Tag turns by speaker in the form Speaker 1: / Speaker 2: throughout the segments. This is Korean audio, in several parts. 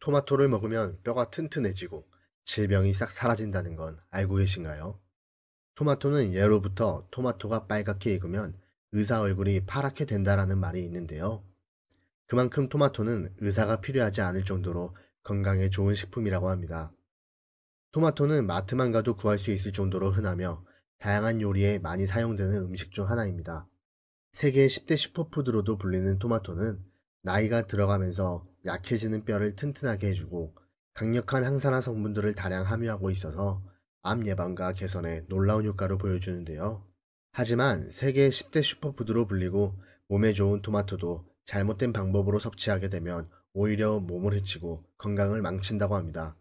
Speaker 1: 토마토를 먹으면 뼈가 튼튼해지고 질병이 싹 사라진다는 건 알고 계신가요? 토마토는 예로부터 토마토가 빨갛게 익으면 의사 얼굴이 파랗게 된다라는 말이 있는데요. 그만큼 토마토는 의사가 필요하지 않을 정도로 건강에 좋은 식품이라고 합니다. 토마토는 마트만 가도 구할 수 있을 정도로 흔하며 다양한 요리에 많이 사용되는 음식 중 하나입니다. 세계 10대 슈퍼푸드로도 불리는 토마토는 나이가 들어가면서 약해지는 뼈를 튼튼하게 해주고 강력한 항산화 성분들을 다량 함유하고 있어서 암 예방과 개선에 놀라운 효과를 보여주는데요. 하지만 세계 10대 슈퍼푸드로 불리고 몸에 좋은 토마토도 잘못된 방법으로 섭취하게 되면 오히려 몸을 해치고 건강을 망친다고 합니다.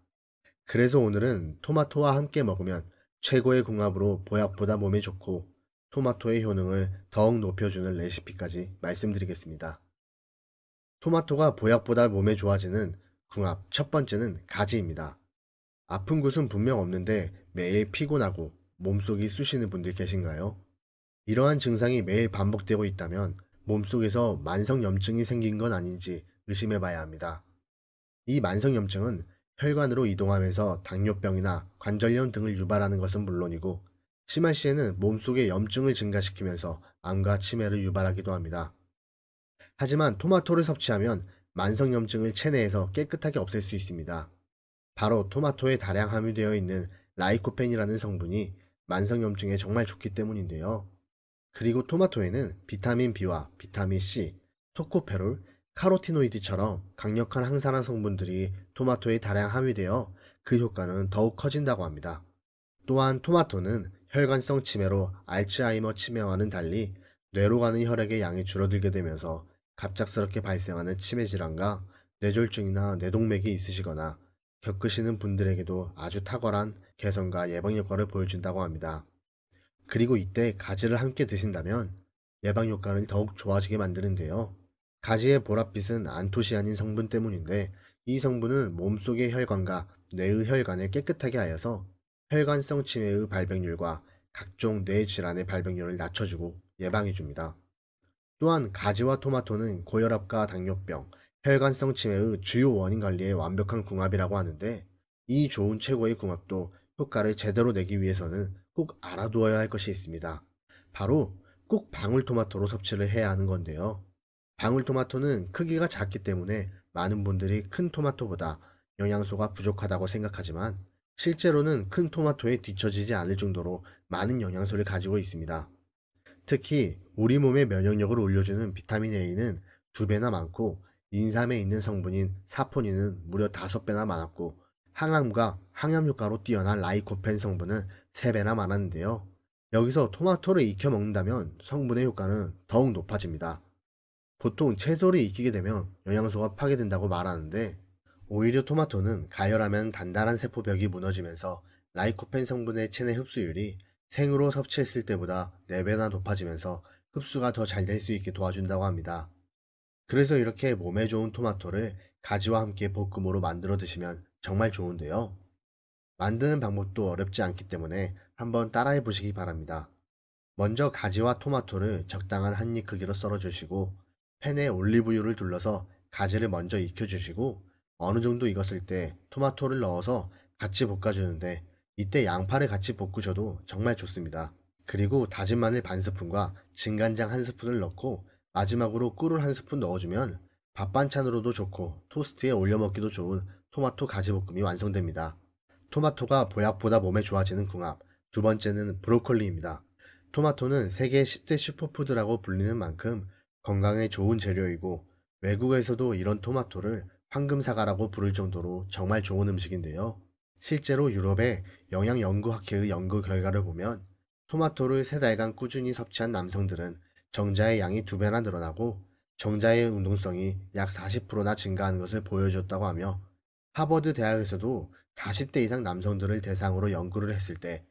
Speaker 1: 그래서 오늘은 토마토와 함께 먹으면 최고의 궁합으로 보약보다 몸에 좋고 토마토의 효능을 더욱 높여주는 레시피까지 말씀드리겠습니다. 토마토가 보약보다 몸에 좋아지는 궁합 첫 번째는 가지입니다. 아픈 곳은 분명 없는데 매일 피곤하고 몸속이 쑤시는 분들 계신가요? 이러한 증상이 매일 반복되고 있다면 몸속에서 만성염증이 생긴 건 아닌지 의심해 봐야 합니다. 이 만성염증은 혈관으로 이동하면서 당뇨병이나 관절염 등을 유발하는 것은 물론이고 심한 시에는 몸속의 염증을 증가시키면서 암과 치매를 유발하기도 합니다. 하지만 토마토를 섭취하면 만성염증을 체내에서 깨끗하게 없앨 수 있습니다. 바로 토마토에 다량 함유되어 있는 라이코펜이라는 성분이 만성염증에 정말 좋기 때문인데요. 그리고 토마토에는 비타민 B와 비타민 C, 토코페롤, 카로티노이드처럼 강력한 항산화 성분들이 토마토에 다량 함유되어 그 효과는 더욱 커진다고 합니다. 또한 토마토는 혈관성 치매로 알츠하이머 치매와는 달리 뇌로 가는 혈액의 양이 줄어들게 되면서 갑작스럽게 발생하는 치매 질환과 뇌졸중이나 뇌동맥이 있으시거나 겪으시는 분들에게도 아주 탁월한 개선과 예방 효과를 보여준다고 합니다. 그리고 이때 가지를 함께 드신다면 예방 효과를 더욱 좋아지게 만드는데요. 가지의 보랏빛은 안토시아닌 성분 때문인데 이 성분은 몸속의 혈관과 뇌의 혈관을 깨끗하게 하여서 혈관성 치매의 발병률과 각종 뇌 질환의 발병률을 낮춰주고 예방해줍니다. 또한 가지와 토마토는 고혈압과 당뇨병, 혈관성 치매의 주요 원인 관리에 완벽한 궁합이라고 하는데 이 좋은 최고의 궁합도 효과를 제대로 내기 위해서는 꼭 알아두어야 할 것이 있습니다. 바로 꼭 방울토마토로 섭취를 해야 하는 건데요. 방울토마토는 크기가 작기 때문에 많은 분들이 큰 토마토보다 영양소가 부족하다고 생각하지만 실제로는 큰 토마토에 뒤처지지 않을 정도로 많은 영양소를 가지고 있습니다. 특히 우리 몸의 면역력을 올려주는 비타민 A는 2배나 많고 인삼에 있는 성분인 사포닌은 무려 5배나 많았고 항암과 항염 효과로 뛰어난 라이코펜 성분은 3배나 많았는데요. 여기서 토마토를 익혀 먹는다면 성분의 효과는 더욱 높아집니다. 보통 채소를 익히게 되면 영양소가 파괴된다고 말하는데 오히려 토마토는 가열하면 단단한 세포벽이 무너지면서 라이코펜 성분의 체내 흡수율이 생으로 섭취했을 때보다 4배나 높아지면서 흡수가 더 잘 될 수 있게 도와준다고 합니다. 그래서 이렇게 몸에 좋은 토마토를 가지와 함께 볶음으로 만들어 드시면 정말 좋은데요. 만드는 방법도 어렵지 않기 때문에 한번 따라해 보시기 바랍니다. 먼저 가지와 토마토를 적당한 한입 크기로 썰어 주시고 팬에 올리브유를 둘러서 가지를 먼저 익혀 주시고 어느 정도 익었을 때 토마토를 넣어서 같이 볶아주는데 이때 양파를 같이 볶으셔도 정말 좋습니다. 그리고 다진 마늘 반 스푼과 진간장 한 스푼을 넣고 마지막으로 꿀을 한 스푼 넣어주면 밥 반찬으로도 좋고 토스트에 올려 먹기도 좋은 토마토 가지 볶음이 완성됩니다. 토마토가 보약보다 몸에 좋아지는 궁합. 두 번째는 브로콜리입니다. 토마토는 세계 10대 슈퍼푸드라고 불리는 만큼 건강에 좋은 재료이고 외국에서도 이런 토마토를 황금사과라고 부를 정도로 정말 좋은 음식인데요. 실제로 유럽의 영양연구학회의 연구 결과를 보면 토마토를 3달간 꾸준히 섭취한 남성들은 정자의 양이 2배나 늘어나고 정자의 운동성이 약 40%나 증가하는 것을 보여줬다고 하며 하버드 대학에서도 40대 이상 남성들을 대상으로 연구를 했을 때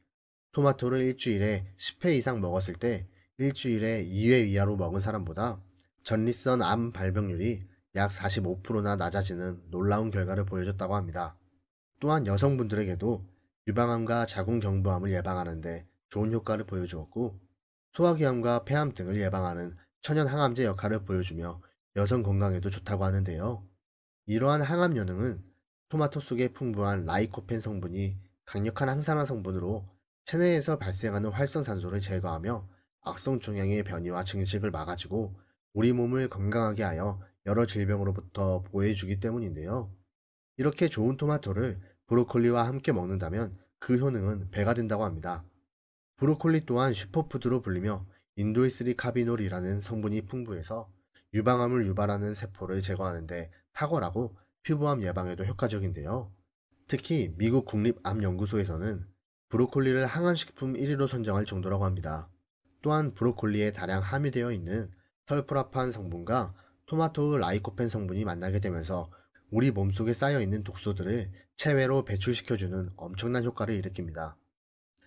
Speaker 1: 토마토를 일주일에 10회 이상 먹었을 때 일주일에 2회 이하로 먹은 사람보다 전립선 암 발병률이 약 45%나 낮아지는 놀라운 결과를 보여줬다고 합니다. 또한 여성분들에게도 유방암과 자궁경부암을 예방하는데 좋은 효과를 보여주었고 소화기암과 폐암 등을 예방하는 천연 항암제 역할을 보여주며 여성 건강에도 좋다고 하는데요. 이러한 항암 효능은 토마토 속에 풍부한 라이코펜 성분이 강력한 항산화 성분으로 체내에서 발생하는 활성산소를 제거하며 악성 종양의 변이와 증식을 막아주고 우리 몸을 건강하게 하여 여러 질병으로부터 보호해주기 때문인데요. 이렇게 좋은 토마토를 브로콜리와 함께 먹는다면 그 효능은 배가 된다고 합니다. 브로콜리 또한 슈퍼푸드로 불리며 인도일스리 카비놀이라는 성분이 풍부해서 유방암을 유발하는 세포를 제거하는데 탁월하고 피부암 예방에도 효과적인데요. 특히 미국 국립암연구소에서는 브로콜리를 항암식품 1위로 선정할 정도라고 합니다. 또한 브로콜리에 다량 함유되어 있는 설포라판 성분과 토마토의 라이코펜 성분이 만나게 되면서 우리 몸속에 쌓여있는 독소들을 체외로 배출시켜주는 엄청난 효과를 일으킵니다.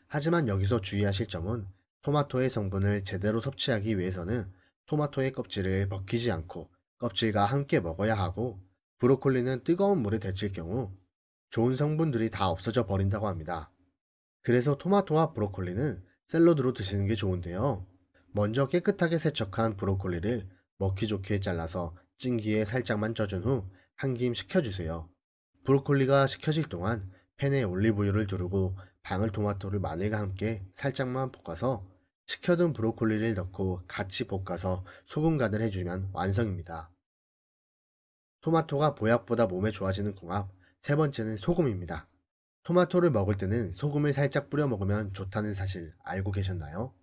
Speaker 1: 하지만 여기서 주의하실 점은 토마토의 성분을 제대로 섭취하기 위해서는 토마토의 껍질을 벗기지 않고 껍질과 함께 먹어야 하고 브로콜리는 뜨거운 물에 데칠 경우 좋은 성분들이 다 없어져 버린다고 합니다. 그래서 토마토와 브로콜리는 샐러드로 드시는 게 좋은데요. 먼저 깨끗하게 세척한 브로콜리를 먹기 좋게 잘라서 찜기에 살짝만 쪄준 후 한 김 식혀주세요. 브로콜리가 식혀질 동안 팬에 올리브유를 두르고 방울토마토를 마늘과 함께 살짝만 볶아서 식혀둔 브로콜리를 넣고 같이 볶아서 소금 간을 해주면 완성입니다. 토마토가 보약보다 몸에 좋아지는 궁합, 세 번째는 소금입니다. 토마토를 먹을 때는 소금을 살짝 뿌려 먹으면 좋다는 사실 알고 계셨나요?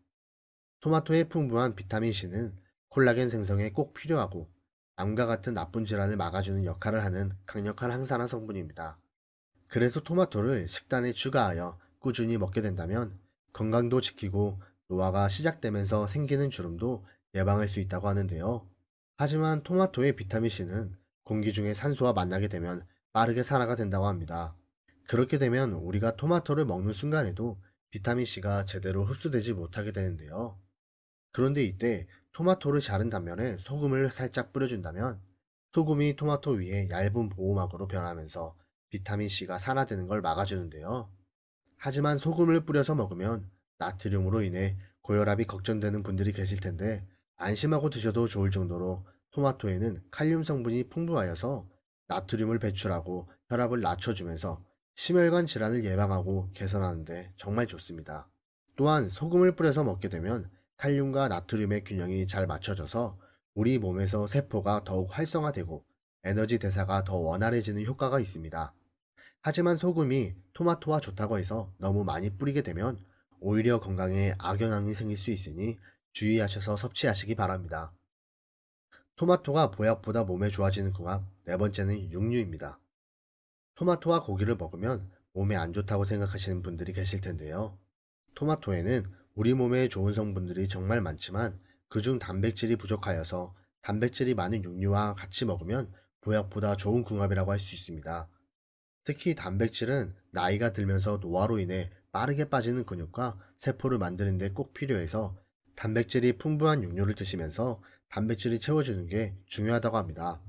Speaker 1: 토마토의 풍부한 비타민C는 콜라겐 생성에 꼭 필요하고 암과 같은 나쁜 질환을 막아주는 역할을 하는 강력한 항산화 성분입니다. 그래서 토마토를 식단에 추가하여 꾸준히 먹게 된다면 건강도 지키고 노화가 시작되면서 생기는 주름도 예방할 수 있다고 하는데요. 하지만 토마토의 비타민C는 공기 중에 산소와 만나게 되면 빠르게 산화가 된다고 합니다. 그렇게 되면 우리가 토마토를 먹는 순간에도 비타민C가 제대로 흡수되지 못하게 되는데요. 그런데 이때 토마토를 자른 단면에 소금을 살짝 뿌려준다면 소금이 토마토 위에 얇은 보호막으로 변하면서 비타민C가 산화되는 걸 막아주는데요. 하지만 소금을 뿌려서 먹으면 나트륨으로 인해 고혈압이 걱정되는 분들이 계실 텐데 안심하고 드셔도 좋을 정도로 토마토에는 칼륨 성분이 풍부하여서 나트륨을 배출하고 혈압을 낮춰주면서 심혈관 질환을 예방하고 개선하는데 정말 좋습니다. 또한 소금을 뿌려서 먹게 되면 칼륨과 나트륨의 균형이 잘 맞춰져서 우리 몸에서 세포가 더욱 활성화되고 에너지 대사가 더 원활해지는 효과가 있습니다. 하지만 소금이 토마토와 좋다고 해서 너무 많이 뿌리게 되면 오히려 건강에 악영향이 생길 수 있으니 주의하셔서 섭취하시기 바랍니다. 토마토가 보약보다 몸에 좋아지는 궁합, 네 번째는 육류입니다. 토마토와 고기를 먹으면 몸에 안 좋다고 생각하시는 분들이 계실 텐데요. 토마토에는 우리 몸에 좋은 성분들이 정말 많지만 그중 단백질이 부족하여서 단백질이 많은 육류와 같이 먹으면 보약보다 좋은 궁합이라고 할 수 있습니다. 특히 단백질은 나이가 들면서 노화로 인해 빠르게 빠지는 근육과 세포를 만드는 데 꼭 필요해서 단백질이 풍부한 육류를 드시면서 단백질을 채워주는 게 중요하다고 합니다.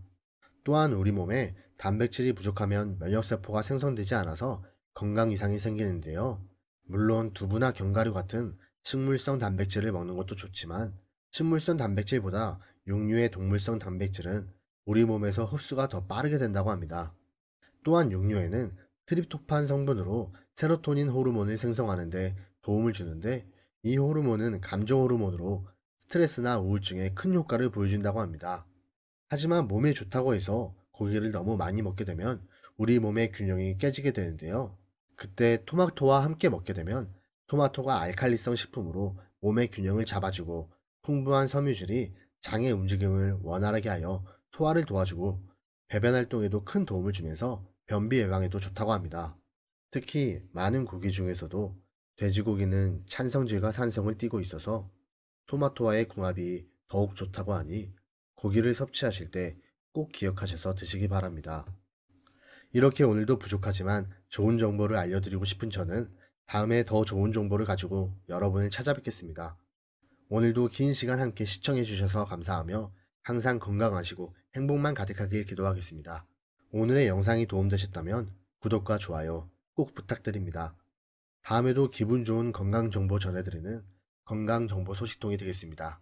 Speaker 1: 또한 우리 몸에 단백질이 부족하면 면역세포가 생성되지 않아서 건강 이상이 생기는데요. 물론 두부나 견과류 같은 식물성 단백질을 먹는 것도 좋지만 식물성 단백질보다 육류의 동물성 단백질은 우리 몸에서 흡수가 더 빠르게 된다고 합니다. 또한 육류에는 트립토판 성분으로 세로토닌 호르몬을 생성하는 데 도움을 주는데 이 호르몬은 감정 호르몬으로 스트레스나 우울증에 큰 효과를 보여준다고 합니다. 하지만 몸에 좋다고 해서 고기를 너무 많이 먹게 되면 우리 몸의 균형이 깨지게 되는데요. 그때 토마토와 함께 먹게 되면 토마토가 알칼리성 식품으로 몸의 균형을 잡아주고 풍부한 섬유질이 장의 움직임을 원활하게 하여 소화를 도와주고 배변 활동에도 큰 도움을 주면서 변비 예방에도 좋다고 합니다. 특히 많은 고기 중에서도 돼지고기는 찬성질과 산성을 띠고 있어서 토마토와의 궁합이 더욱 좋다고 하니 고기를 섭취하실 때 꼭 기억하셔서 드시기 바랍니다. 이렇게 오늘도 부족하지만 좋은 정보를 알려드리고 싶은 저는 다음에 더 좋은 정보를 가지고 여러분을 찾아뵙겠습니다. 오늘도 긴 시간 함께 시청해 주셔서 감사하며 항상 건강하시고 행복만 가득하길 기도하겠습니다. 오늘의 영상이 도움되셨다면 구독과 좋아요 꼭 부탁드립니다. 다음에도 기분 좋은 건강 정보 전해드리는 건강 정보 소식통이 되겠습니다.